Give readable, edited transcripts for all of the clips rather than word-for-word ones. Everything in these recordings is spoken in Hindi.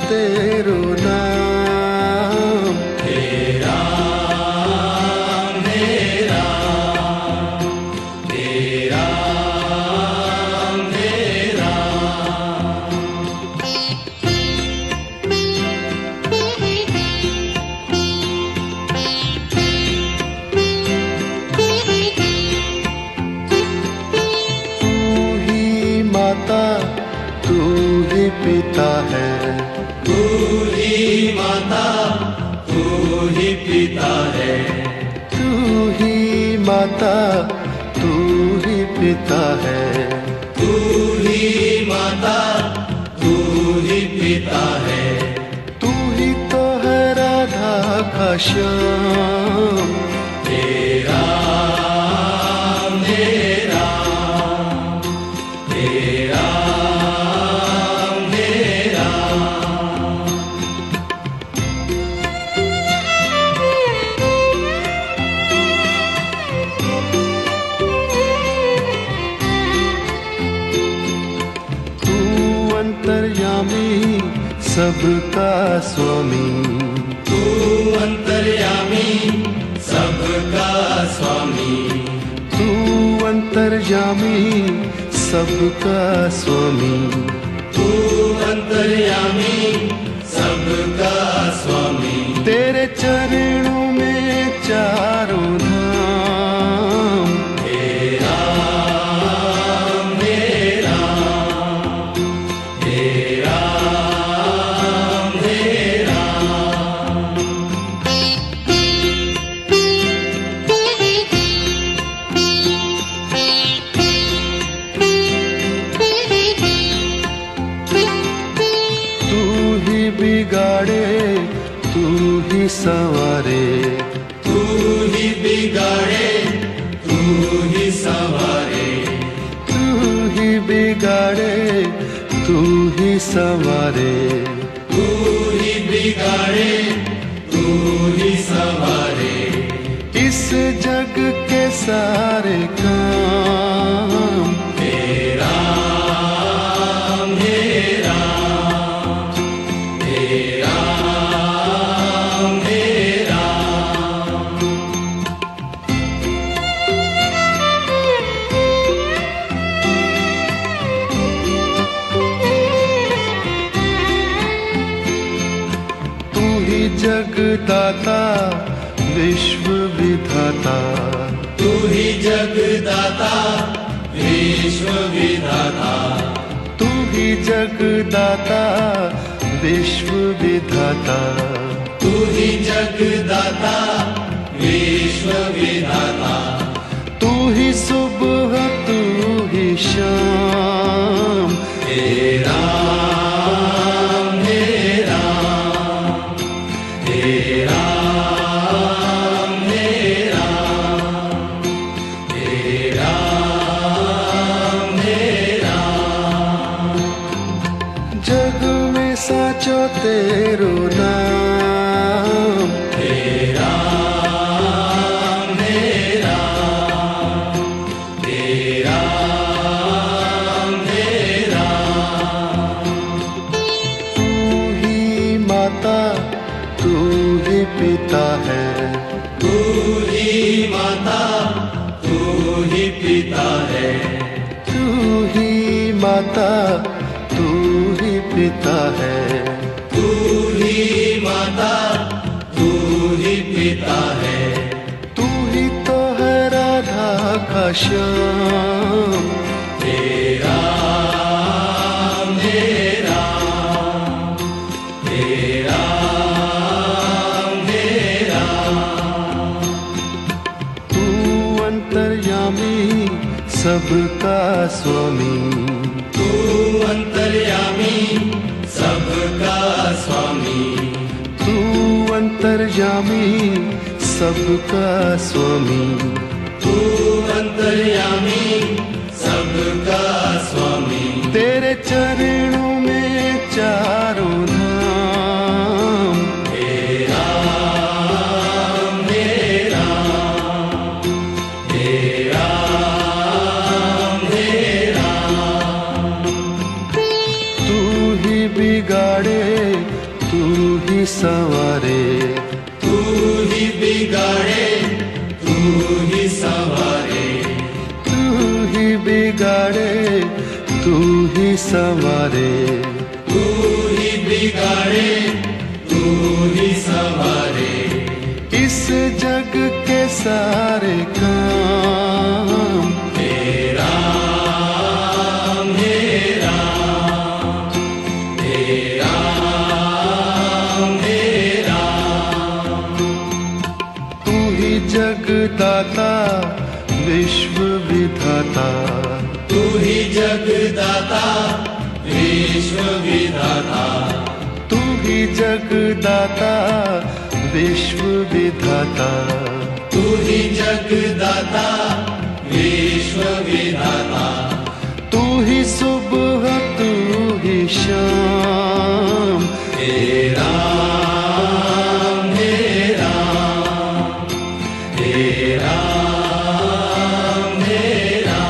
तेरो नाम। हे राम हे राम हे राम हे राम। तू ही पिता है, तू ही माता तू ही पिता है, तू ही माता तू ही पिता है, तू ही माता तू ही पिता है। तू ही तो है राधा का श्याम। हे राम हे राम हे राम हे राम। तू अंतर्यामी सबका स्वामी, तू अंतर्यामी सबका स्वामी, तू अंतर्यामी सबका स्वामी, तू अंतर्यामी सबका स्वामी। तेरे चरणों में चारों धाम। हे राम हे राम हे राम हे राम। तू ही बिगाड़े तू ही संवारे, तू ही बिगाड़े तू ही संवारे, तू ही बिगाड़े तू ही संवारे, तू ही बिगाड़े तू ही संवारे। इस जग के सारे काम। हे राम हे राम हे राम हे राम। तू ही जगदाता विश्व विधाता, तू ही जगदाता विश्व विधाता, तू ही जगदाता विश्व विधाता, तू ही जगदाता विश्व विधाता। तू ही सुबह तू ही शाम। हे राम हे राम हे राम हे राम हे राम हे राम। जग में साचो तेरो नाम। हे राम हे राम हे राम हे राम। तू ही माता तू ही पिता है, तू ही माता तू ही पिता है, तू ही माता तू ही पिता है, तू ही माता तू ही पिता है। तू ही तो है राधा का श्याम। हे राम हे राम हे राम हे राम। तू अंतर्यामी सबका स्वामी, तू अंतर्यामी सबका स्वामी, तू अंतर्यामी सबका स्वामी, तू अंतर्यामी सबका स्वामी। तेरे चरणों में चारों धाम। हे राम हे राम हे राम हे राम। तू ही बिगाड़े संवारे, तू ही बिगाड़े तू ही संवारे, तू ही बिगाड़े तू ही संवारे, तू ही बिगाड़े तू ही संवारे, इस जग के सारे काम तेरा मेरा, तेरा मेरा, तू ही जगदाता विश्व विधाता, तू ही जगदाता विश्व विधाता, तू ही जगदाता विश्व विधाता, तू ही जगदाता विश्व विधाता, तू ही सुबह तू ही शाम, तेरा मेरा, तेरा मेरा,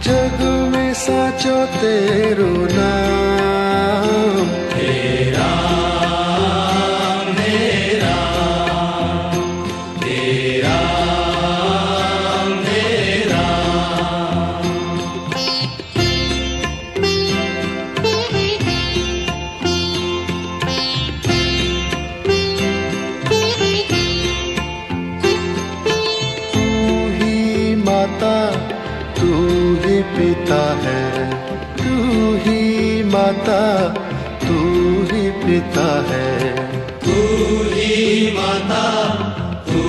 जग में साचो तेरो नाम, तेरा मेरा, तेरा मेरा, तू ही माता तू ही पिता है, तू ही माता तू ही पिता है, तू ही माता तू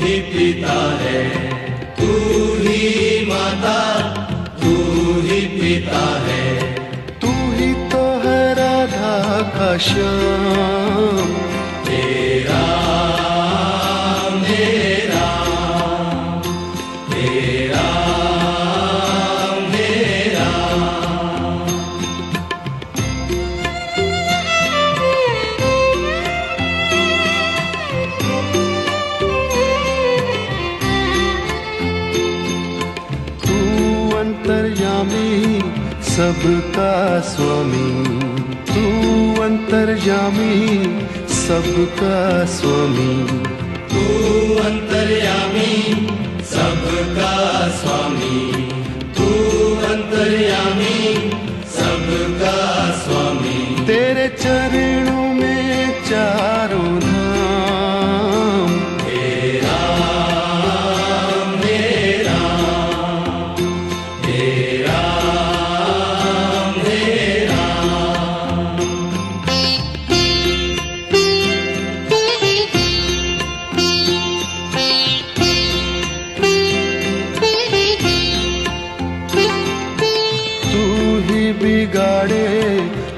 ही पिता है, तू ही माता तू ही पिता है, तू ही तो है राधा का श्याम, तेरा मेरा, तेरा मेरा, तू अंतर्यामी सबका स्वामी, तू अंतर्यामी सबका स्वामी, तू अंतर्यामी सबका स्वामी, तू अंतर्यामी सबका स्वामी, तेरे चरणों में चारों धाम, तेरा मेरा, तेरा मेरा, तू ही बिगाड़े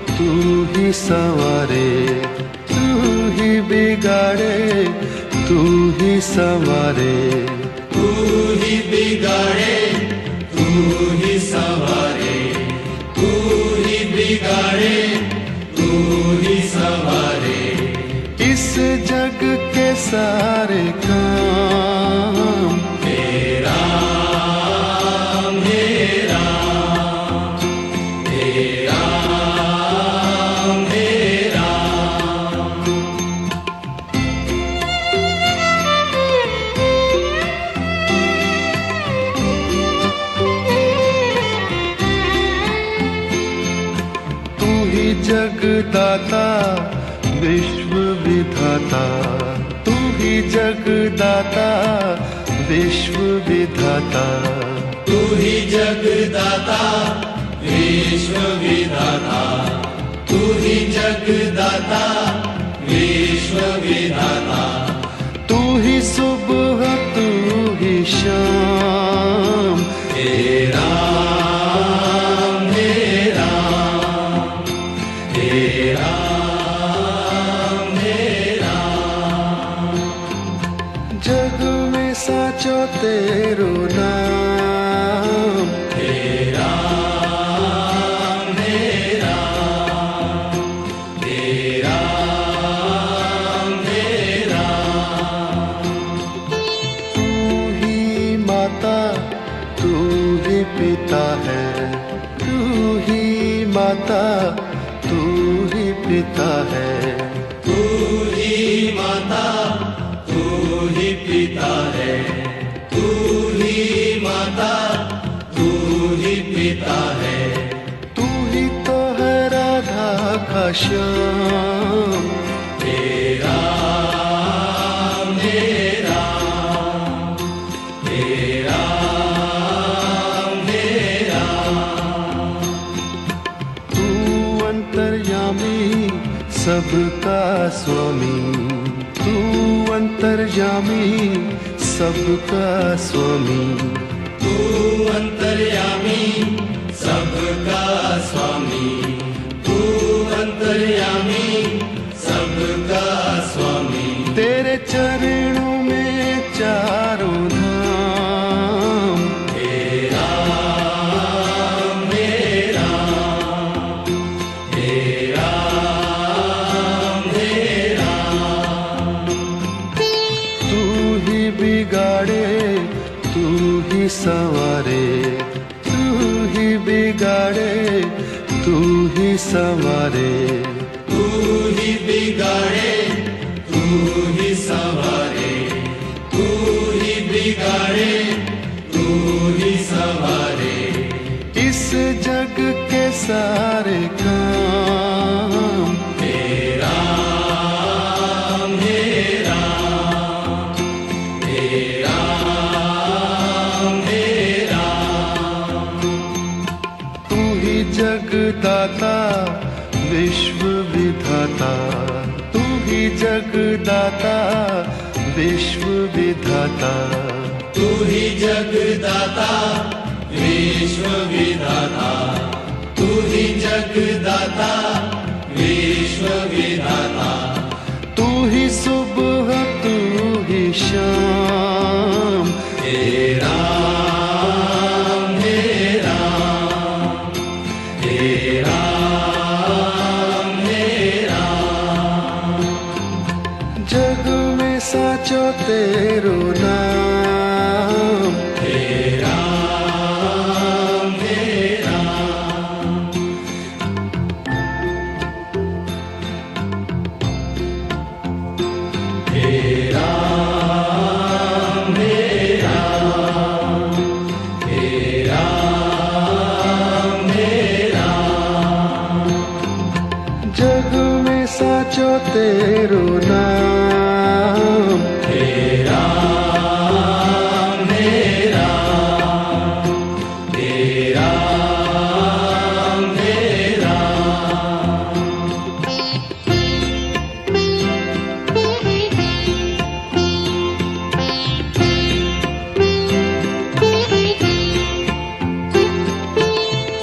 तू ही संवारे, तू ही बिगाड़े तू ही संवारे, तू ही बिगाड़े तू ही संवारे, तू ही बिगाड़े तू ही संवारे, इस जग के सारे काम तेरा मेरा, तेरा मेरा, तू ही जगदाता विश्व विधाता, तू ही जगदाता विश्व विधाता, तू ही जगदाता विश्व विधाता, तू ही जगदाता विश्व विधाता, तू ही सुबह तू ही शाम, तेरा मेरा, तेरा मेरा, जग में साचो तेरो नाम, तेरा मेरा, तेरा मेरा, तू ही माता तू ही पिता है, तू ही माता तू ही पिता है, तू ही माता, तू ही पिता है, तू ही माता, तू ही पिता है, तू ही तो है राधा का श्याम। तेरा मेरा, तेरा मेरा, तू अंतर्यामी सबका स्वामी, तू अंतर्यामी सबका स्वामी, तू अंतर्यामी सबका स्वामी, तू अंतर्यामी सबका स्वामी, तेरे चरणों में चारों धाम। तेरा मेरा, तेरा मेरा, तू ही बिगाड़े तू ही संवारे, तू ही बिगाड़े तू ही संवारे, तू ही बिगाड़े, तू ही संवारे, तू ही बिगाड़े, तू ही संवारे, इस जग के सारे काम। तेरा मेरा, तेरा मेरा, तू ही जगदाता विश्व विधाता, तू ही जगदाता विश्व विधाता, तू ही जगदाता विश्व विधाता, तू ही जगदाता विश्व विधाता, तू ही सुबह तू ही शाम। तेरा मेरा, तेरा मेरा, जग में साचो तेरो नाम। तेरा मेरा, तेरा मेरा, तेरा मेरा, जग में साचो तेरो नाम। तेरा मेरा, तेरा मेरा,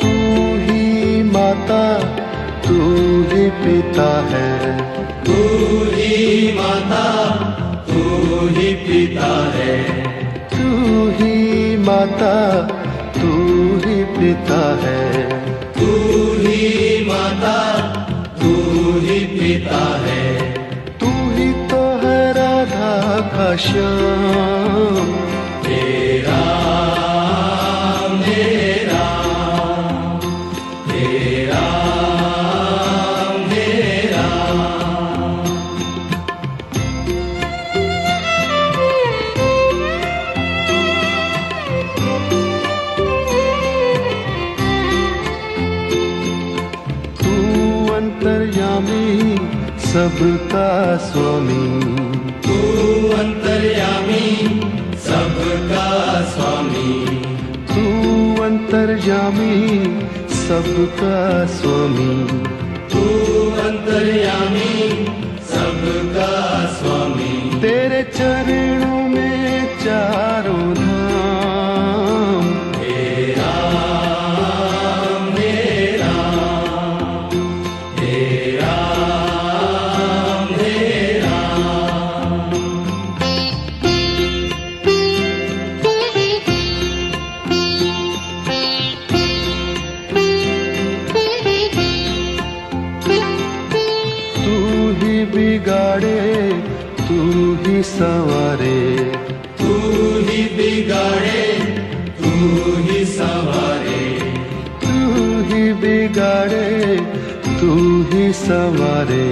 तू ही माता तू ही पिता है, तू ही माता, तू ही पिता है, तू ही माता तू ही पिता है, तू ही माता, तू ही पिता है, तू ही तो है राधा का श्याम। तेरा मेरा, तेरा मेरा, तू अंतर्यामी सबका स्वामी, तू अंतर्यामी सबका स्वामी, तू अंतर्यामी सबका स्वामी, तू अंतर्यामी सबका स्वामी, तेरे चरणों में चारों धाम। तेरा मेरा, तेरा मेरा, तू ही बिगाड़े तू ही संवारे, तू ही बिगाड़े, तू ही संवारे, तू ही बिगाड़े तू ही संवारे,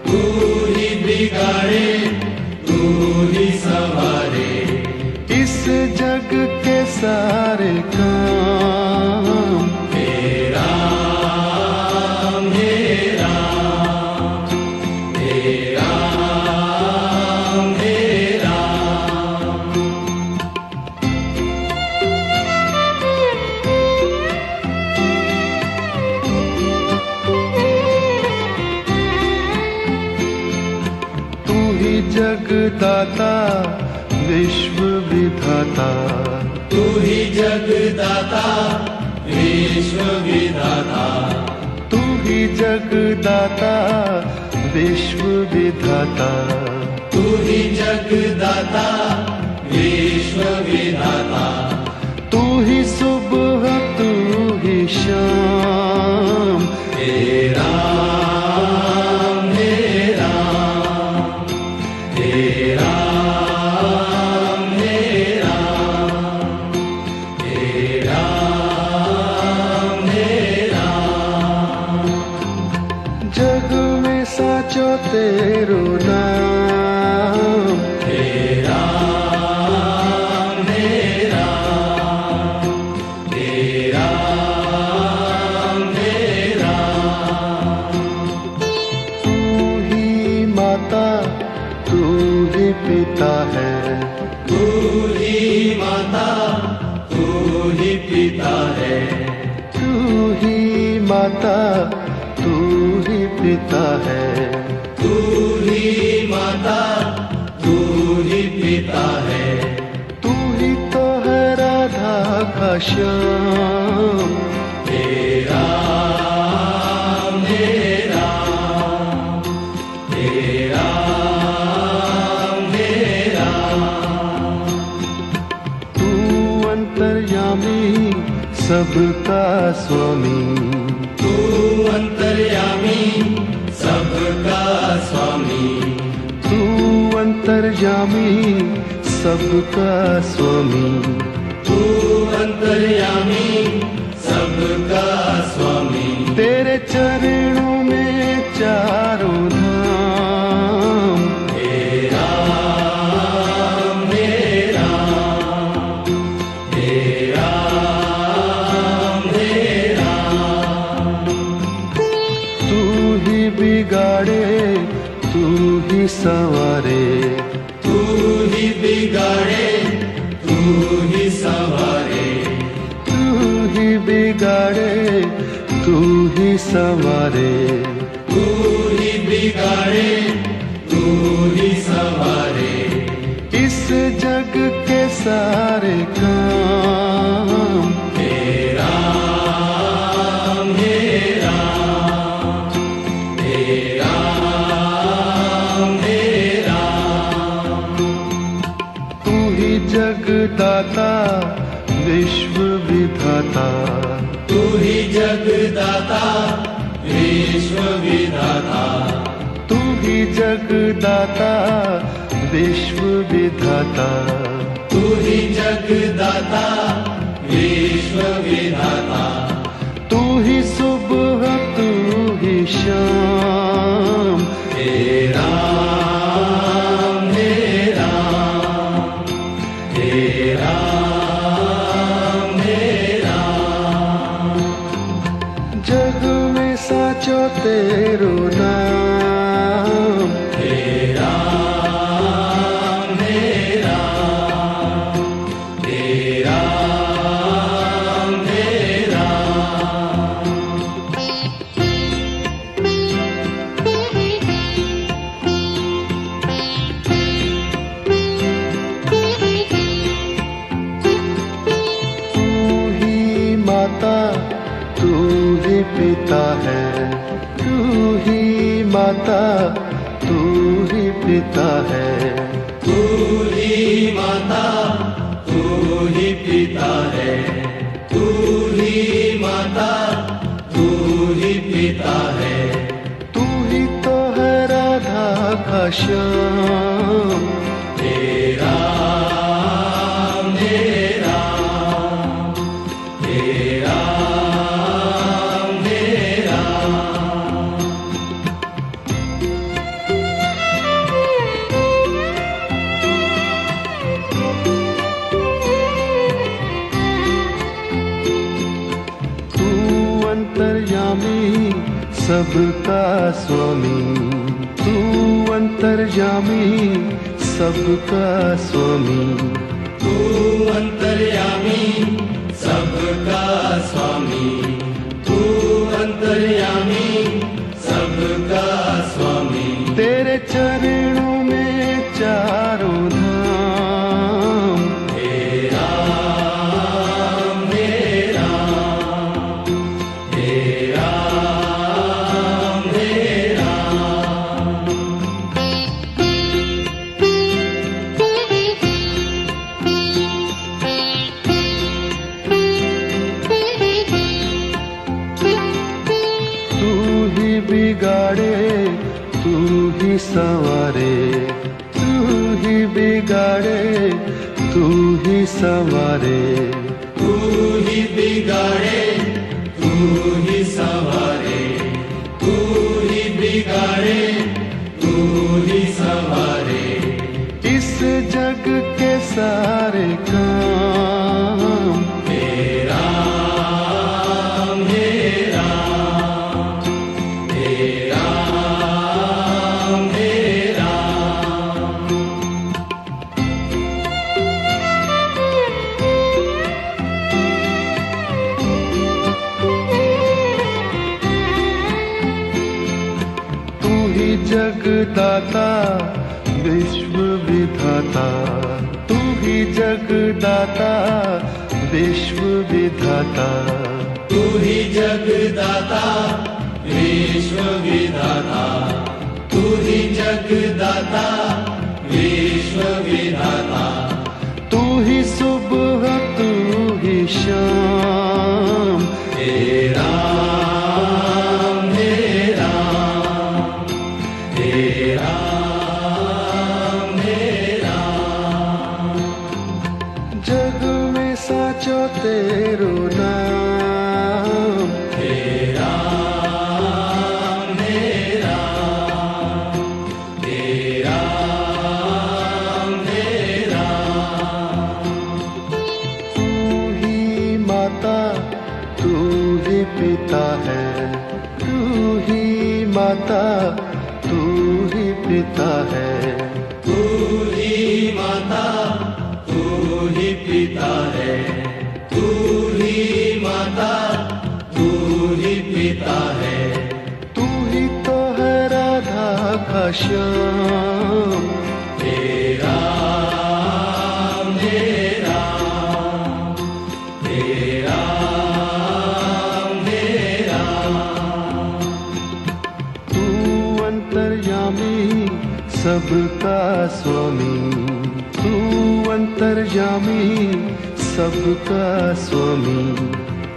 तू ही बिगाड़े तू ही संवारे, इस जग के सारे काम। हे राम हे राम हे राम हे राम। तू ही जगदाता विश्व विधाता, तू ही जगदाता विश्व विधाता, तू ही जगदाता विश्व विधाता, तू ही जगदाता विश्व विधाता, तू ही सुबह तू ही शाम। हे राम हे राम हे राम हे राम हे राम हे राम। जग में साचो तेरो नाम, हे राम हे राम हे राम हे राम। तू ही माता तू ही पिता है, तू ही माता तू ही पिता है, तू ही माता तू ही पिता है, तू ही माता तू ही पिता है, तू ही तो है राधा का श्याम। हे राम हे राम हे राम हे राम। तू अंतर्यामी सबका स्वामी, तू अंतर्यामी सबका स्वामी, तू अंतर्यामी सबका स्वामी, तू अंतर्यामी सबका स्वामी। तेरे चरणों में चारों धाम। हे राम हे राम हे राम हे राम। तू ही बिगाड़े तू ही संवारे, तू ही बिगाड़े तू ही संवारे, तू ही बिगाड़े तू ही संवारे, तू ही बिगाड़े तू ही संवारे, इस जग के सारे काम। हे राम हे राम हे राम हे राम। तू ही जगदाता विश्व विधाता, तू ही जगदाता विश्व विधाता, तू ही जगदाता विश्व विधाता, तू ही जगदाता विश्व विधाता, तू ही सुबह तू ही शाम। हे राम हे राम हे राम हे राम। जग में साचो तेरो नाम, हे राम हे राम हे राम हे राम। तू ही माता तू ही पिता है, तू ही माता तू ही पिता है, तू ही माता तू ही पिता है, तू ही माता तू ही पिता है, तू ही तो है राधा का श्याम। हे राम हे राम हे राम हे राम। सबका स्वामी, तू अंतर्यामी, सबका स्वामी, तू अंतर्यामी, सबका स्वामी, तू अंतर्यामी, सबका स्वामी। तेरे चरणों में चारों धाम, हे राम, हे राम, हे राम, हे राम। तू ही बिगाड़े, तू ही संवारे, तू ही बिगाड़े, तू ही संवारे, तू ही बिगाड़े, तू ही संवारे, तू ही बिगाड़े, तू ही संवारे। इस जग के सारे काम, हे राम, हे राम, हे राम, हे राम। तू ही जगदाता, विश्व विधाता, तू ही जगदाता, विश्व विधाता, तू ही जगदाता, विश्व विधाता, तू ही जगदाता, विश्व विधाता। तू ही सुबह, तू ही शाम, हे राम, हे राम, हे राम, हे राम। जग में साचो तेरो नाम, हे राम, हे राम, हे राम, हे राम। तू ही माता, तू ही पिता है, तू ही माता, तू ही पिता है, तू ही माता, तू ही पिता है, तू ही माता, तू ही पिता है। तू ही तो है राधा का श्याम, हे राम, हे राम, हे राम, हे राम। तू अंतर्यामी, सबका स्वामी, तू अंतर्यामी, सबका स्वामी,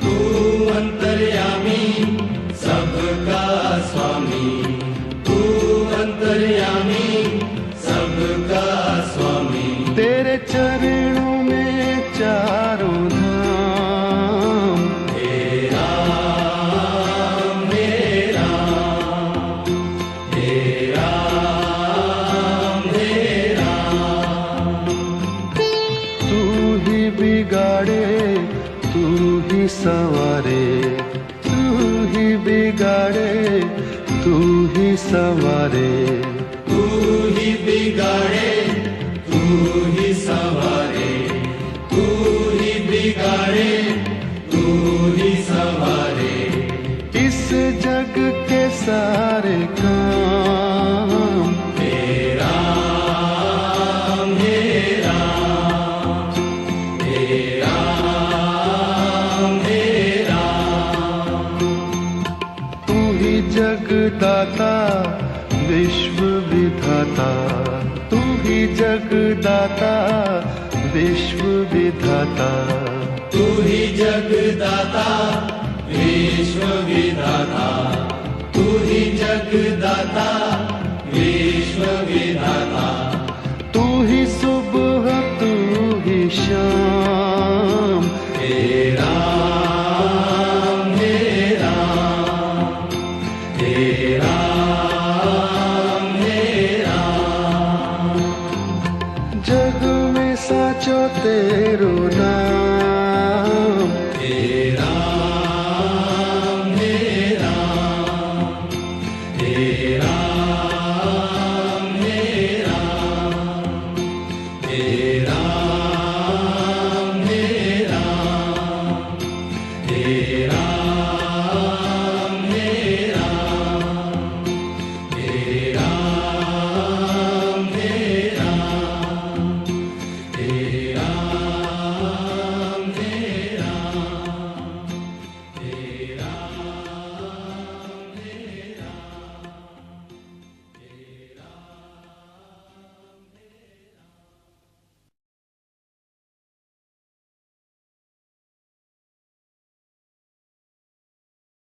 तू अंतर्यामी, सबका स्वामी, तू अंतर्यामी, सबका स्वामी। तेरे चरणों में चारों धाम, हे राम, हे राम, हे राम, हे राम। तू ही बिगाड़े, तू ही संवारे, तू ही बिगाड़े, तू ही संवारे, तू ही बिगाड़े, तू ही संवारे, तू ही बिगाड़े, तू ही संवारे। इस जग के सारे काम, हे राम, हे राम, हे राम, हे राम। तू ही जगदाता, विश्व विधाता, तू ही जगदाता, विश्व विधाता, तू ही जगदाता, विश्व विधाता, तू ही जगदाता, विश्व विधाता। तू ही सुबह, तू ही शाम, हे राम, हे राम, हे राम, हे राम। जग में साचो तेरो नाम, हे राम, हे राम, राम